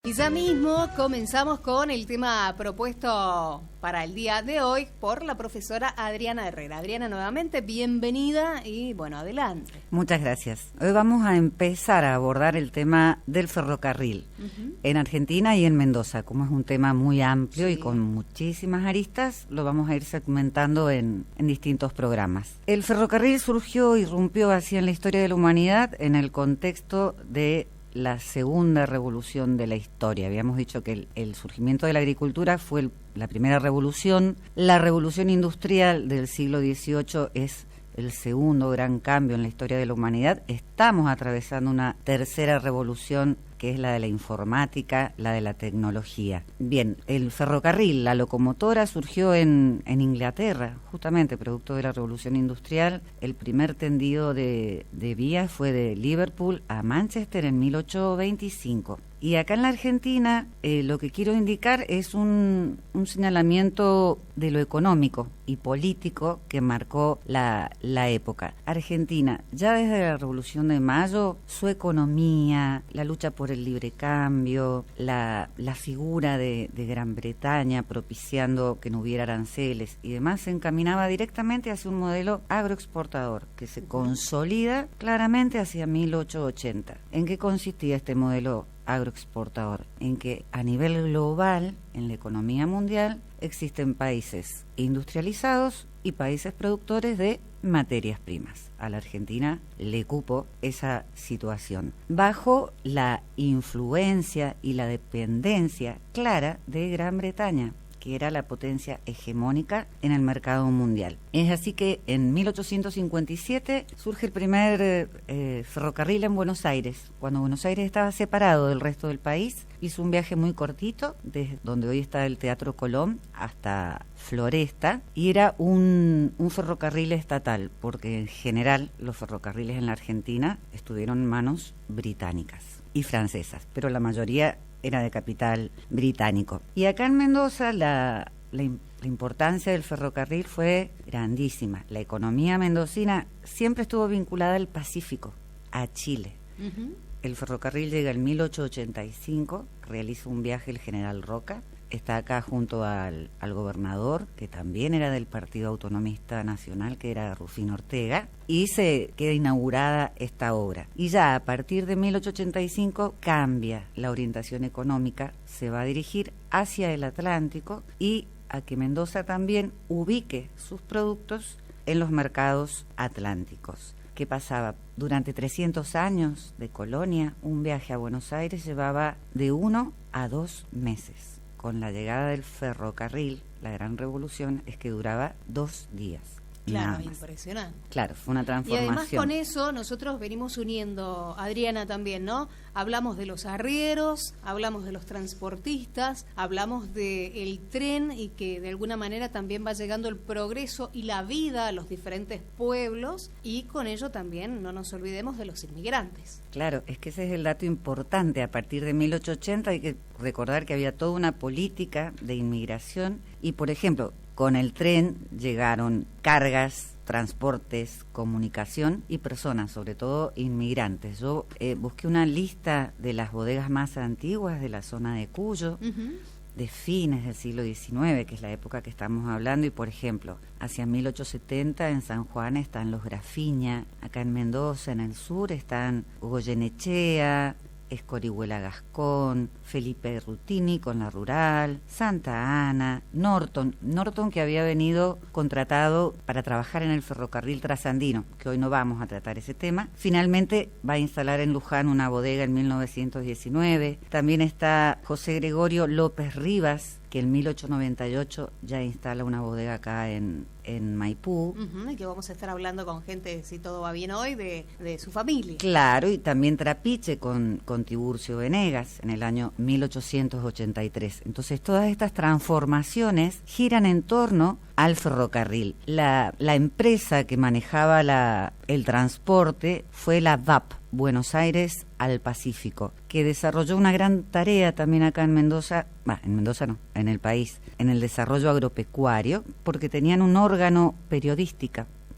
Y ya mismo comenzamos con el tema propuesto para el día de hoy por la profesora Adriana Herrera. Adriana, nuevamente, bienvenida y bueno, adelante. Muchas gracias. Hoy vamos a empezar a abordar el tema del ferrocarril en Argentina y en Mendoza. Como es un tema muy amplio y con muchísimas aristas, lo vamos a ir segmentando en distintos programas. El ferrocarril surgió, irrumpió así en la historia de la humanidad en el contexto de la segunda revolución de la historia. Habíamos dicho que el surgimiento de la agricultura fue la primera revolución. La revolución industrial del siglo XVIII es el segundo gran cambio en la historia de la humanidad. Estamos atravesando una tercera revolución, que es la de la informática, la de la tecnología. Bien, el ferrocarril, la locomotora, surgió en Inglaterra, justamente producto de la revolución industrial. El primer tendido de vías fue de Liverpool a Manchester en 1825. Y acá en la Argentina lo que quiero indicar es un señalamiento de lo económico y político que marcó la época. Argentina, ya desde la Revolución de Mayo, su economía, la lucha por el libre cambio, la figura de Gran Bretaña propiciando que no hubiera aranceles y demás, se encaminaba directamente hacia un modelo agroexportador que se consolida claramente hacia 1880. ¿En qué consistía este modelo agroexportador? En que a nivel global, en la economía mundial, existen países industrializados y países productores de materias primas. A la Argentina le cupo esa situación, bajo la influencia y la dependencia clara de Gran Bretaña, que era la potencia hegemónica en el mercado mundial. Es así que en 1857 surge el primer ferrocarril en Buenos Aires. Cuando Buenos Aires estaba separado del resto del país, hizo un viaje muy cortito, desde donde hoy está el Teatro Colón hasta Floresta, y era un ferrocarril estatal, porque en general los ferrocarriles en la Argentina estuvieron en manos británicas y francesas, pero la mayoría era de capital británico. Y acá en Mendoza la importancia del ferrocarril fue grandísima. La economía mendocina siempre estuvo vinculada al Pacífico, a Chile. El ferrocarril llega en 1885, realiza un viaje el general Roca, está acá junto al gobernador, que también era del Partido Autonomista Nacional, que era Rufino Ortega, y se queda inaugurada esta obra. Y ya a partir de 1885 cambia la orientación económica, se va a dirigir hacia el Atlántico y a que Mendoza también ubique sus productos en los mercados atlánticos. ¿Qué pasaba? Durante 300 años de colonia, un viaje a Buenos Aires llevaba de 1 a 2 meses. Con la llegada del ferrocarril, la gran revolución es que duraba 2 días. Claro, impresionante. Claro, fue una transformación. Y además con eso nosotros venimos uniendo, Adriana también, ¿no? Hablamos de los arrieros, hablamos de los transportistas, hablamos del tren y que de alguna manera también va llegando el progreso y la vida a los diferentes pueblos, y con ello también no nos olvidemos de los inmigrantes. Claro, es que ese es el dato importante. A partir de 1880 hay que recordar que había toda una política de inmigración y, por ejemplo, con el tren llegaron cargas, transportes, comunicación y personas, sobre todo inmigrantes. Yo busqué una lista de las bodegas más antiguas de la zona de Cuyo, de fines del siglo XIX, que es la época que estamos hablando, y por ejemplo, hacia 1870 en San Juan están los Grafiña, acá en Mendoza, en el sur, están Goyenechea, Escorihuela Gascón, Felipe Rutini con la Rural, Santa Ana, Norton que había venido contratado para trabajar en el ferrocarril trasandino, que hoy no vamos a tratar ese tema. Finalmente va a instalar en Luján una bodega en 1919. También está José Gregorio López Rivas, que en 1898 ya instala una bodega acá en Maipú. Y que vamos a estar hablando con gente, si todo va bien hoy, de su familia. Claro, y también Trapiche con Tiburcio Venegas en el año 1883. Entonces todas estas transformaciones giran en torno al ferrocarril. La empresa que manejaba el transporte fue la VAP, Buenos Aires al Pacífico, que desarrolló una gran tarea también acá en Mendoza, en Mendoza no, en el país, en el desarrollo agropecuario, porque tenían un órgano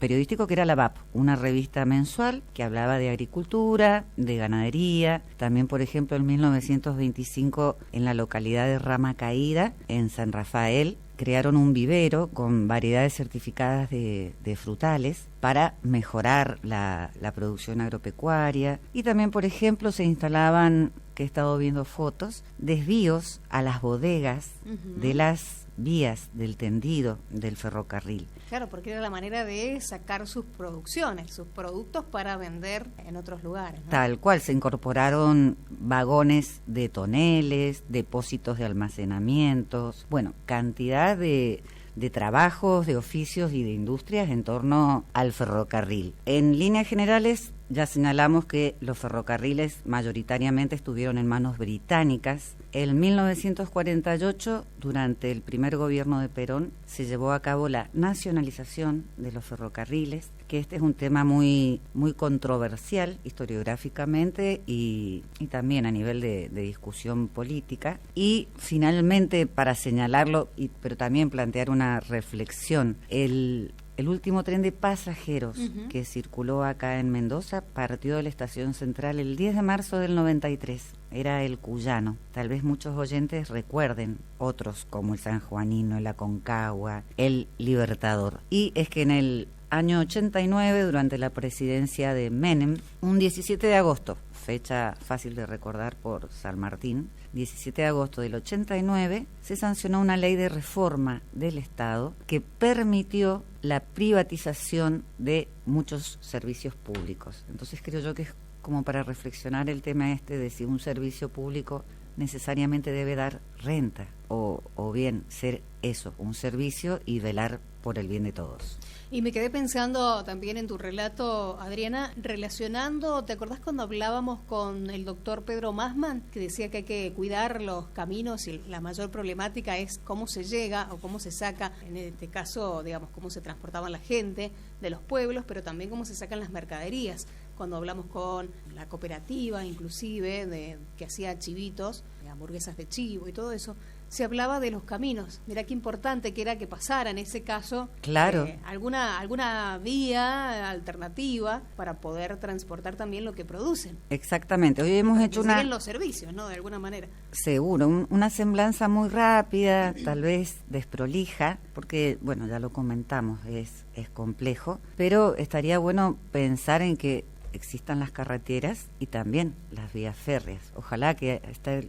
periodístico que era La VAP, una revista mensual que hablaba de agricultura, de ganadería. También, por ejemplo, en 1925 en la localidad de Rama Caída, en San Rafael, crearon un vivero con variedades certificadas de frutales para mejorar la producción agropecuaria. Y también, por ejemplo, se instalaban, que he estado viendo fotos, desvíos a las bodegas de las vías del tendido del ferrocarril. Claro, porque era la manera de sacar sus producciones, sus productos para vender en otros lugares, ¿no? Tal cual, se incorporaron vagones de toneles, depósitos de almacenamientos, bueno, cantidad de trabajos, de oficios y de industrias en torno al ferrocarril. En líneas generales, ya señalamos que los ferrocarriles mayoritariamente estuvieron en manos británicas. En 1948, durante el primer gobierno de Perón, se llevó a cabo la nacionalización de los ferrocarriles, que este es un tema muy controversial historiográficamente y también a nivel de discusión política. Y finalmente, para señalarlo, pero también plantear una reflexión, el último tren de pasajeros que circuló acá en Mendoza partió de la estación central el 10 de marzo del 93. Era el Cuyano. Tal vez muchos oyentes recuerden otros como el Sanjuanino, el Aconcagua, el Libertador. Y es que en el año 89, durante la presidencia de Menem, un 17 de agosto, fecha fácil de recordar por San Martín, 17 de agosto del 89, se sancionó una ley de reforma del Estado que permitió la privatización de muchos servicios públicos. Entonces creo yo que es como para reflexionar el tema de si un servicio público necesariamente debe dar renta o bien ser eso, un servicio y velar por el bien de todos. Y me quedé pensando también en tu relato, Adriana, relacionando, ¿te acordás cuando hablábamos con el doctor Pedro Massman, que decía que hay que cuidar los caminos y la mayor problemática es cómo se llega o cómo se saca, en este caso, digamos, cómo se transportaban la gente de los pueblos, pero también cómo se sacan las mercaderías? Cuando hablamos con la cooperativa, inclusive, que hacía chivitos, hamburguesas de chivo y todo eso, se hablaba de los caminos. Mira qué importante que era que pasara en ese caso, claro, alguna vía alternativa para poder transportar también lo que producen. Exactamente. Hoy hemos hecho los servicios, ¿no? De alguna manera. Seguro, una semblanza muy rápida, tal vez desprolija, porque, bueno, ya lo comentamos, es complejo, pero estaría bueno pensar en que existan las carreteras y también las vías férreas. Ojalá que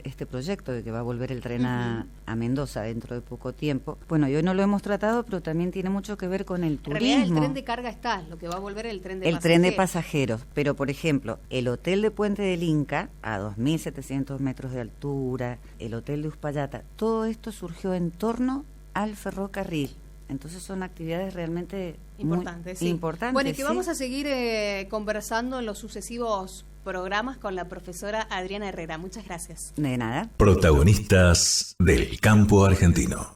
este proyecto de que va a volver el tren a Mendoza dentro de poco tiempo. Bueno, y hoy no lo hemos tratado, pero también tiene mucho que ver con el turismo. En realidad, el tren de carga está, lo que va a volver el tren de pasajeros. El tren de pasajeros, pero por ejemplo, el hotel de Puente del Inca, a 2.700 metros de altura, el hotel de Uspallata, todo esto surgió en torno al ferrocarril. Entonces son actividades realmente importantes. Sí. Importantes. Bueno, y que vamos a seguir conversando en los sucesivos programas con la profesora Adriana Herrera. Muchas gracias. De nada. Protagonistas del campo argentino.